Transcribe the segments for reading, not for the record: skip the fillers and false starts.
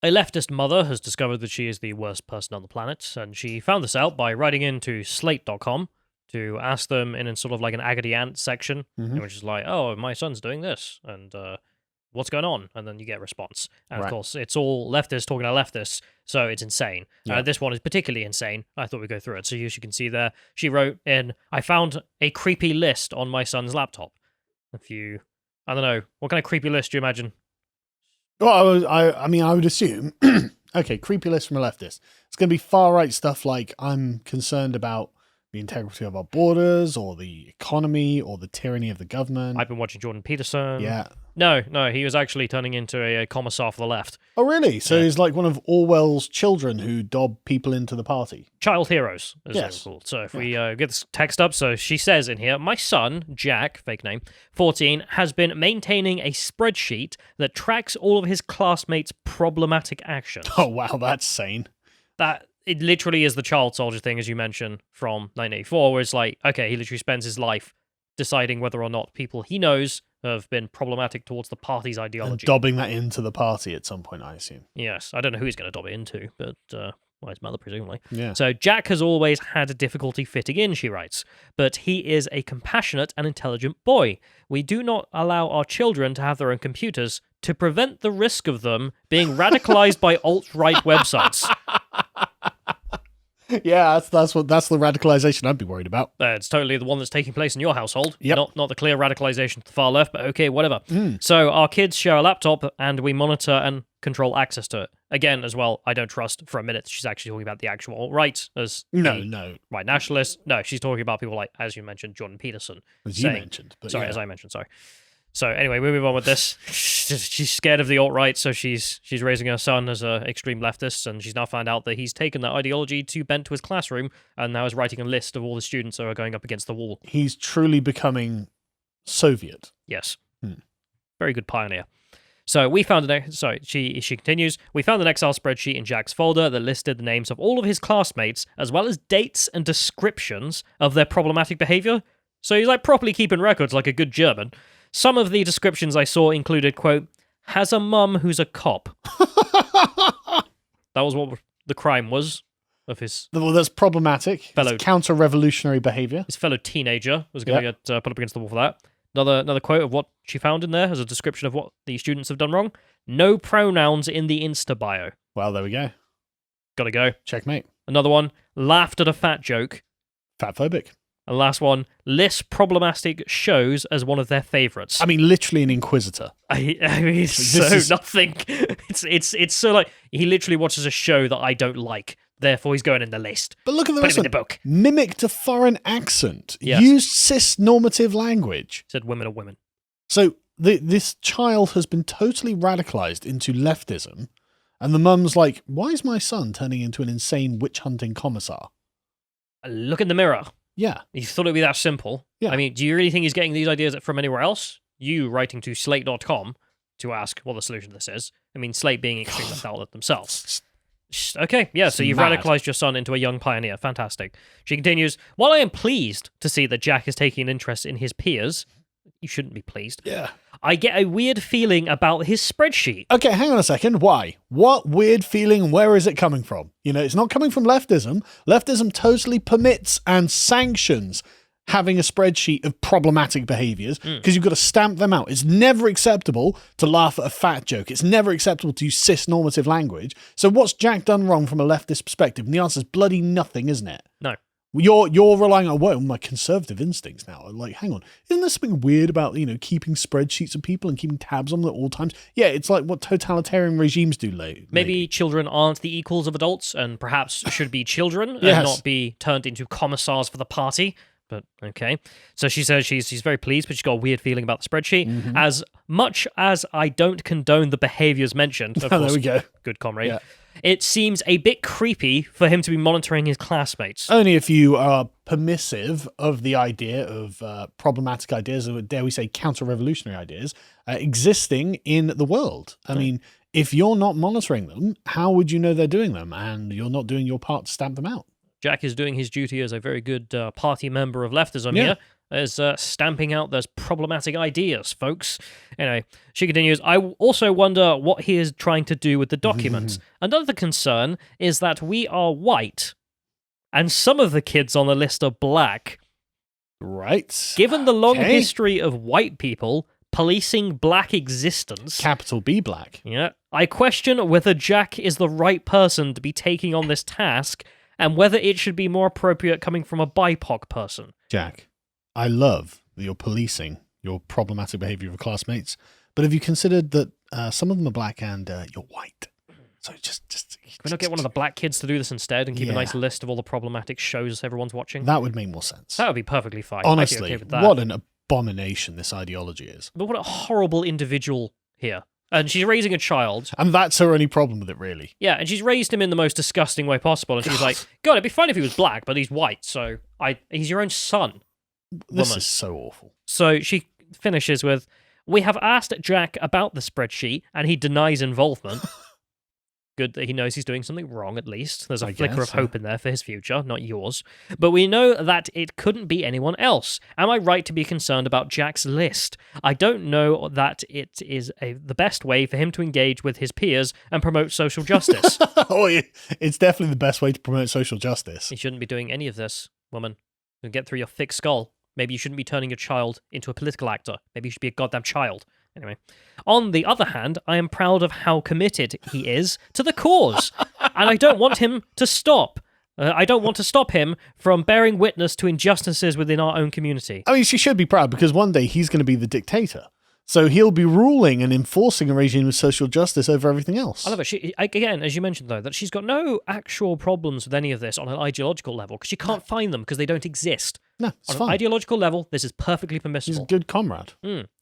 A leftist mother has discovered that she is the worst person on the planet, and she found this out by writing into slate.com to ask them in sort of like an agony aunt section, which is like, oh, my son's doing this, and what's going on? And then you get a response. And of course, it's all leftists talking to leftists, so it's insane. This one is particularly insane. I thought we'd go through it. So as you can see there, she wrote in, I found a creepy list on my son's laptop. I don't know, what kind of creepy list do you imagine? Well, I mean, I would assume, okay, creepy list from a leftist. It's going to be far-right stuff like, I'm concerned about the integrity of our borders, or the economy, or the tyranny of the government. I've been watching Jordan Peterson. Yeah. No, he was actually turning into a commissar for the left. Oh, really? So he's like one of Orwell's children who dob people into the party. Child heroes, as they're called. So if we get this text up, so she says in here, my son, Jack, fake name, 14, has been maintaining a spreadsheet that tracks all of his classmates' problematic actions. Oh, wow, that's sane. It literally is the child soldier thing, as you mentioned, from 1984, where it's like, okay, he literally spends his life deciding whether or not people he knows have been problematic towards the party's ideology. And dobbing that into the party at some point, I assume. Yes, I don't know who he's going to dob it into, but his mother, presumably. Yeah. So Jack has always had difficulty fitting in, she writes, but he is a compassionate and intelligent boy. We do not allow our children to have their own computers to prevent the risk of them being radicalized by alt-right websites. Yeah, that's the radicalization I'd be worried about. It's totally the one that's taking place in your household. Yep. Not the clear radicalization to the far left, but okay, whatever. So our kids share a laptop, and we monitor and control access to it. Again, as well, I don't trust for a minute she's actually talking about the actual alt-right as no. Right nationalists. No, she's talking about people like, as you mentioned, Jordan Peterson. As you mentioned. But as I mentioned, sorry. So anyway, we move on with this. She's scared of the alt-right, so she's raising her son as an extreme leftist, and she's now found out that he's taken that ideology to bent to his classroom, and now is writing a list of all the students who are going up against the wall. He's truly becoming Soviet. Yes. Very good pioneer. So we found she continues, we found an Excel spreadsheet in Jack's folder that listed the names of all of his classmates, as well as dates and descriptions of their problematic behavior. So he's like properly keeping records like a good German. Some of the descriptions I saw included, quote, has a mum who's a cop. That was what the crime was of his... Well, that's problematic. It's counter-revolutionary behavior. His fellow teenager was going to get put up against the wall for that. Another quote of what she found in there as a description of what the students have done wrong. No pronouns in the Insta bio. Well, there we go. Gotta go. Checkmate. Another one, laughed at a fat joke. Fatphobic. And last one, lists problematic shows as one of their favourites. I mean, literally an inquisitor. I mean, it's nothing. It's so like, he literally watches a show that I don't like, therefore he's going in the list. But look at the Put rest him of in the book. Mimicked a foreign accent. Yes. Used cis-normative language. Said women are women. So this child has been totally radicalized into leftism, and the mum's like, why is my son turning into an insane witch-hunting commissar? Look in the mirror. Yeah. You thought it'd be that simple. Yeah. I mean, do you really think he's getting these ideas from anywhere else? You writing to slate.com to ask what the solution to this is. I mean, Slate being extreme left outlet themselves. Okay, yeah, so you've radicalized your son into a young pioneer. Fantastic. She continues, while I am pleased to see that Jack is taking an interest in his peers, you shouldn't be pleased. Yeah. I get a weird feeling about his spreadsheet. Okay, hang on a second. Why? What weird feeling? Where is it coming from? You know, it's not coming from leftism. Leftism totally permits and sanctions having a spreadsheet of problematic behaviors because you've got to stamp them out. It's never acceptable to laugh at a fat joke. It's never acceptable to use cis-normative language. So what's Jack done wrong from a leftist perspective? And the answer is bloody nothing, isn't it? No. You're relying on my conservative instincts now. Like, hang on, isn't there something weird about, you know, keeping spreadsheets of people and keeping tabs on them at all times? Yeah, it's like what totalitarian regimes do. Maybe children aren't the equals of adults and perhaps should be children and not be turned into commissars for the party. But okay. So she says she's very pleased, but she's got a weird feeling about the spreadsheet. As much as I don't condone the behaviors mentioned, of course, there we go. Good comrade. Yeah. It seems a bit creepy for him to be monitoring his classmates. Only if you are permissive of the idea of problematic ideas, or dare we say counter-revolutionary ideas, existing in the world. I mean, if you're not monitoring them, how would you know they're doing them? And you're not doing your part to stamp them out. Jack is doing his duty as a very good party member of leftism here, as stamping out those problematic ideas, folks. Anyway, she continues, I also wonder what he is trying to do with the documents. Another concern is that we are white, and some of the kids on the list are black. Right. Given the long history of white people policing black existence... Capital B black. Yeah. I question whether Jack is the right person to be taking on this task, and whether it should be more appropriate coming from a BIPOC person. Jack, I love that you're policing your problematic behavior of classmates, but have you considered that some of them are black and you're white? So just Can we not get one of the black kids to do this instead and keep a nice list of all the problematic shows everyone's watching? That would make more sense. That would be perfectly fine. Honestly, I'd be okay with that. what an abomination this ideology is. But what a horrible individual here. And she's raising a child. And that's her only problem with it, really. Yeah, and she's raised him in the most disgusting way possible. And she's like, God, it'd be fine if he was black, but he's white, so he's your own son. This is so awful. So she finishes with, we have asked Jack about the spreadsheet, and he denies involvement. Good that he knows he's doing something wrong, at least. There's a flicker of hope in there for his future, not yours. But we know that it couldn't be anyone else. Am I right to be concerned about Jack's list? I don't know that it is the best way for him to engage with his peers and promote social justice. It's definitely the best way to promote social justice. You shouldn't be doing any of this, woman. You'll get through your thick skull. Maybe you shouldn't be turning your child into a political actor. Maybe you should be a goddamn child. Anyway, on the other hand, I am proud of how committed he is to the cause, and I don't want him to stop. I don't want to stop him from bearing witness to injustices within our own community. I mean, she should be proud because one day he's going to be the dictator. So he'll be ruling and enforcing a regime of social justice over everything else. I love it. She, again, as you mentioned, though, that she's got no actual problems with any of this on an ideological level because she can't find them because they don't exist. No, it's on fine. an ideological level, this is perfectly permissible. He's a good comrade.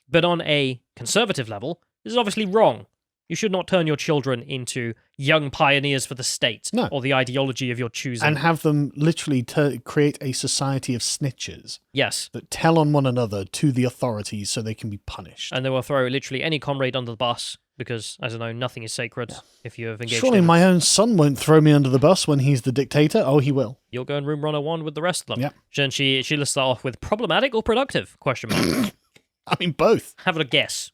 But on a conservative level, this is obviously wrong. You should not turn your children into young pioneers for the state or the ideology of your choosing. And have them literally create a society of snitches. Yes. That tell on one another to the authorities so they can be punished. And they will throw literally any comrade under the bus because, as I know, nothing is sacred if you have engaged Surely in... my own son won't throw me under the bus when he's the dictator. Oh, he will. You'll go in room 101 with the rest of them. Yep. And she lists that off with problematic or productive? Question mark. I mean, both. Have a guess.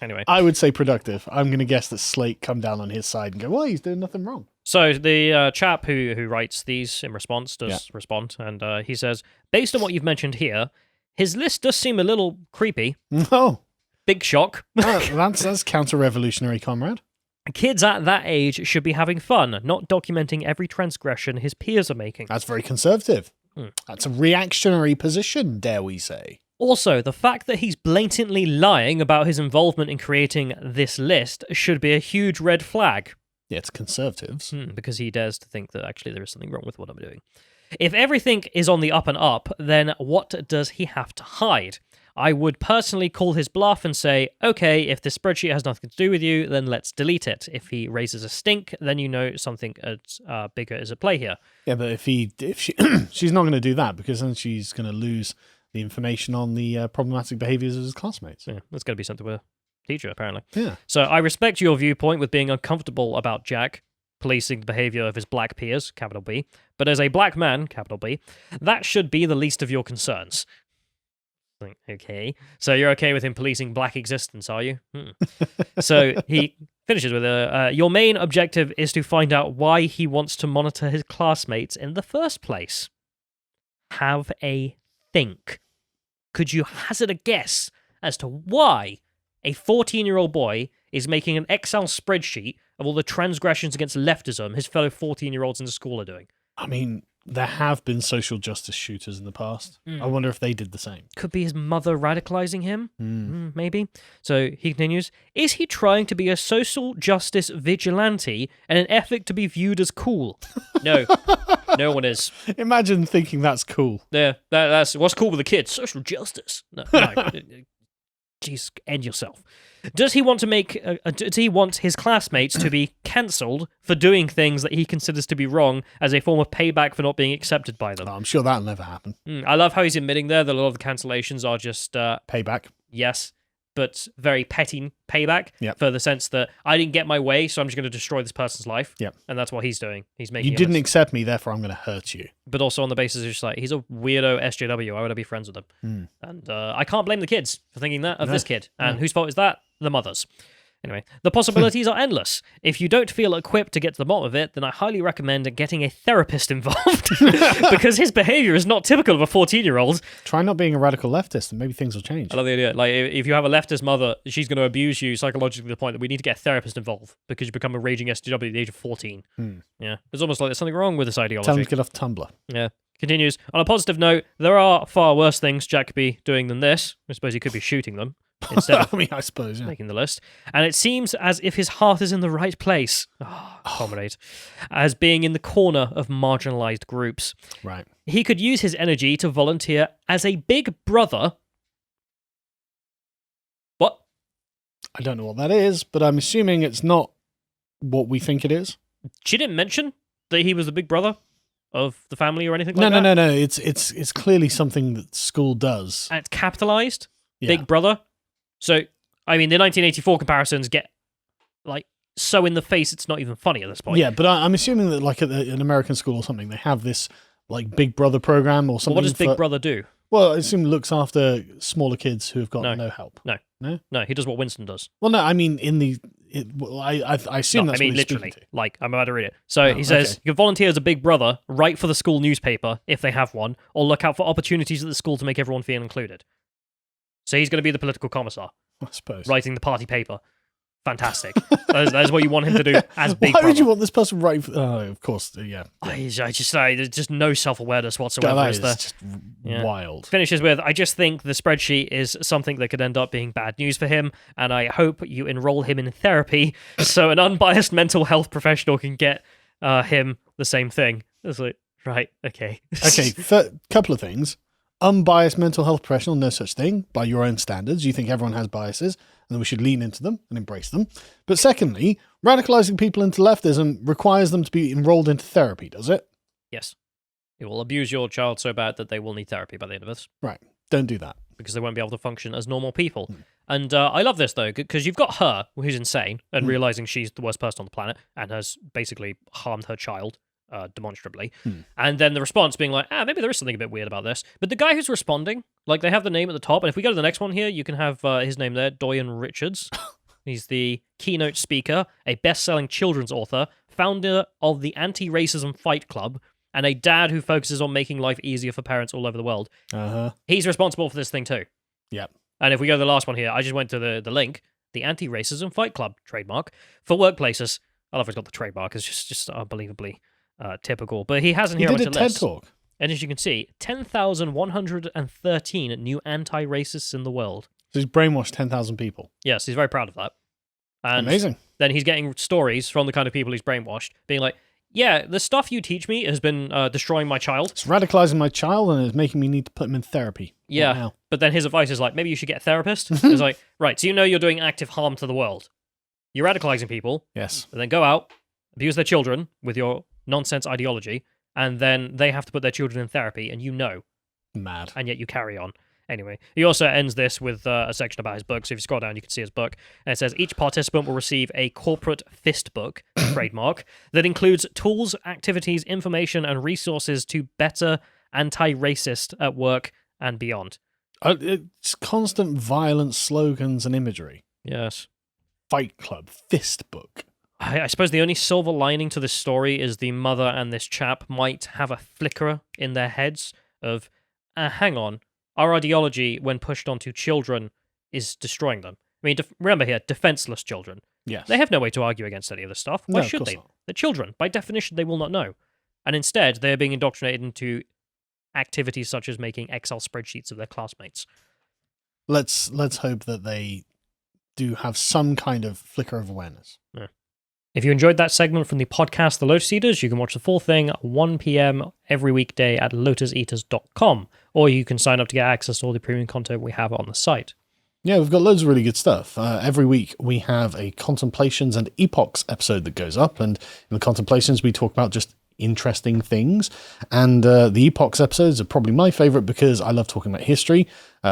Anyway. I would say productive. I'm going to guess that Slate come down on his side and go, well, he's doing nothing wrong. So the chap who writes these in response does respond, and he says, based on what you've mentioned here, his list does seem a little creepy. No. Big shock. That's counter-revolutionary, comrade. Kids at that age should be having fun, not documenting every transgression his peers are making. That's very conservative. That's a reactionary position, dare we say. Also, the fact that he's blatantly lying about his involvement in creating this list should be a huge red flag. Yeah, it's conservatives. Because he dares to think that actually there is something wrong with what I'm doing. If everything is on the up and up, then what does he have to hide? I would personally call his bluff and say, okay, if this spreadsheet has nothing to do with you, then let's delete it. If he raises a stink, then you know something bigger is at play here. Yeah, but if she she's not going to do that because then she's going to lose the information on the problematic behaviors of his classmates. Yeah, that's going to be something with a teacher, apparently. Yeah. So I respect your viewpoint with being uncomfortable about Jack policing the behavior of his black peers, capital B, but as a black man, capital B, that should be the least of your concerns. Okay, so you're okay with him policing black existence, are you? So he finishes with your main objective is to find out why he wants to monitor his classmates in the first place. Have a think. Could you hazard a guess as to why a 14-year-old boy is making an Excel spreadsheet of all the transgressions against leftism his fellow 14-year-olds in the school are doing? I mean, there have been social justice shooters in the past. I wonder if they did the same. Could be his mother radicalizing him? Maybe. So he continues, is he trying to be a social justice vigilante in an effort to be viewed as cool? No. No one is. Imagine thinking that's cool. Yeah, that's what's cool with the kids. Social justice. No. Jeez, end yourself. Does he want to does he want his classmates to be cancelled for doing things that he considers to be wrong as a form of payback for not being accepted by them? Oh, I'm sure that'll never happen. I love how he's admitting there that a lot of the cancellations are just... payback. Yes. but very petty payback for the sense that I didn't get my way, so I'm just going to destroy this person's life. Yep. And that's what he's doing. He's making You didn't accept me, therefore I'm going to hurt you. But also on the basis of just like, he's a weirdo SJW. Why would I be friends with him? And I can't blame the kids for thinking that of this kid. And whose fault is that? The mother's. Anyway, the possibilities are endless. If you don't feel equipped to get to the bottom of it, then I highly recommend getting a therapist involved because his behavior is not typical of a 14-year-old. Try not being a radical leftist and maybe things will change. I love the idea. Like, if you have a leftist mother, she's going to abuse you psychologically to the point that we need to get a therapist involved because you become a raging SJW at the age of 14. Yeah. It's almost like there's something wrong with this ideology. Tell him to get off Tumblr. Yeah. Continues. On a positive note, there are far worse things Jack could be doing than this. I suppose he could be shooting them instead of I suppose, yeah. making the list. And it seems as if his heart is in the right place. Comrade. As being in the corner of marginalized groups. Right. He could use his energy to volunteer as a big brother. What? I don't know what that is, but I'm assuming it's not what we think it is. She didn't mention that he was the big brother of the family or anything like that? No. It's clearly something that school does. And it's capitalized. Yeah. Big brother. So, I mean, the 1984 comparisons get, like, so in the face it's not even funny at this point. Yeah, but I'm assuming that, like, at an American school or something, they have this, like, Big Brother program or something. Well, what does Big Brother do? Well, I assume it looks after smaller kids who have got no help. No, he does what Winston does. Well, no, I mean, I assume that's what he's literally. speaking to. Like, I'm about to read it. So he says, you can volunteer as a big brother, write for the school newspaper, if they have one, or look out for opportunities at the school to make everyone feel included. So he's going to be the political commissar. I suppose. Writing the party paper. Fantastic. that is what you want him to do as big brother. Why would you want this person write? Of course, yeah. I just say there's just no self-awareness whatsoever. That is there? just wild. Finishes with, I just think the spreadsheet is something that could end up being bad news for him, and I hope you enroll him in therapy so an unbiased mental health professional can get him the same thing. It's like, right, okay. Okay, couple of things. Unbiased mental health professional, no such thing. By your own standards, you think everyone has biases, and that we should lean into them and embrace them. But secondly, radicalizing people into leftism requires them to be enrolled into therapy, does it? Yes. It will abuse your child so bad that they will need therapy by the end of this. Right. Don't do that. Because they won't be able to function as normal people. And I love this, though, because you've got her, who's insane, and realizing she's the worst person on the planet, and has basically harmed her child. Demonstrably. And then the response being like, maybe there is something a bit weird about this. But the guy who's responding, like, they have the name at the top, and if we go to the next one here, you can have his name there, Doyen Richards. He's the keynote speaker, a best-selling children's author, founder of the Anti-Racism Fight Club, and a dad who focuses on making life easier for parents all over the world. He's responsible for this thing too. Yep. And if we go to the last one here, I just went to the link, the Anti-Racism Fight Club trademark for workplaces. I love it's got the trademark. It's just unbelievably typical. But he has in here He did a TED list. Talk. And as you can see, 10,113 new anti-racists in the world. So he's brainwashed 10,000 people. Yes, he's very proud of that. And amazing. Then he's getting stories from the kind of people he's brainwashed, being like, yeah, the stuff you teach me has been destroying my child. It's radicalizing my child and it's making me need to put him in therapy. Yeah, now. But then his advice is like, maybe you should get a therapist. It's like, right, so you know you're doing active harm to the world. You're radicalizing people. Yes. And then go out, abuse their children with your nonsense ideology, and then they have to put their children in therapy, and you know. Mad. And yet you carry on. Anyway, he also ends this with a section about his book. So if you scroll down, you can see his book. And it says, each participant will receive a corporate fist book, trademark, that includes tools, activities, information, and resources to better anti-racist at work and beyond. It's constant violence, slogans, and imagery. Yes. Fight Club, fist book. I suppose the only silver lining to this story is the mother and this chap might have a flicker in their heads of, hang on, our ideology, when pushed onto children, is destroying them. I mean, remember here, defenseless children. Yes. They have no way to argue against any of this stuff. Why should they? Not. They're children. By definition, they will not know. And instead, they're being indoctrinated into activities such as making Excel spreadsheets of their classmates. Let's hope that they do have some kind of flicker of awareness. Yeah. If you enjoyed that segment from the podcast The Lotus Eaters, you can watch the full thing at 1 p.m. every weekday at lotuseaters.com, or you can sign up to get access to all the premium content we have on the site. Yeah, we've got loads of really good stuff. Every week we have a Contemplations and Epochs episode that goes up, and in the Contemplations we talk about just interesting things, and the Epochs episodes are probably my favourite because I love talking about history.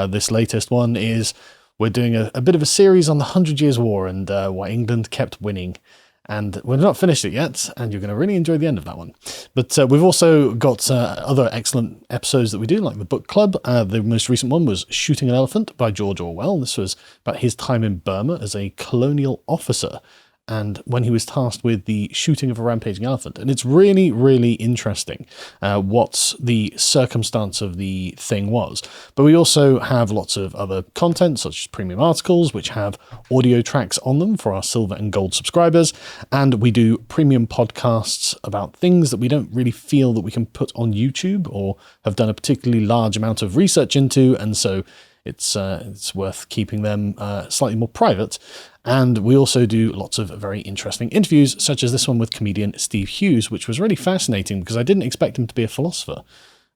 This latest one is we're doing a bit of a series on the 100 Years' War and why England kept winning. And we've not finished it yet, and you're going to really enjoy the end of that one. But we've also got other excellent episodes that we do, like the book club. The most recent one was Shooting an Elephant by George Orwell. This was about his time in Burma as a colonial officer, and when he was tasked with the shooting of a rampaging elephant. And it's really, really interesting what the circumstance of the thing was. But we also have lots of other content, such as premium articles, which have audio tracks on them for our silver and gold subscribers. And we do premium podcasts about things that we don't really feel that we can put on YouTube or have done a particularly large amount of research into. And so it's worth keeping them slightly more private. And we also do lots of very interesting interviews, such as this one with comedian Steve Hughes, which was really fascinating because I didn't expect him to be a philosopher.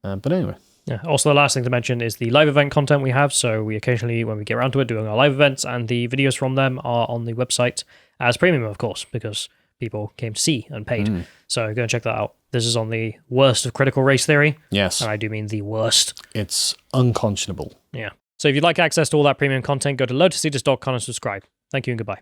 But anyway. Yeah. Also, the last thing to mention is the live event content we have. So we occasionally, when we get around to it, doing our live events, and the videos from them are on the website as premium, of course, because people came to see and paid. So go and check that out. This is on the worst of critical race theory. Yes. And I do mean the worst. It's unconscionable. Yeah. So if you'd like access to all that premium content, go to lotuseaters.com and subscribe. Thank you and goodbye.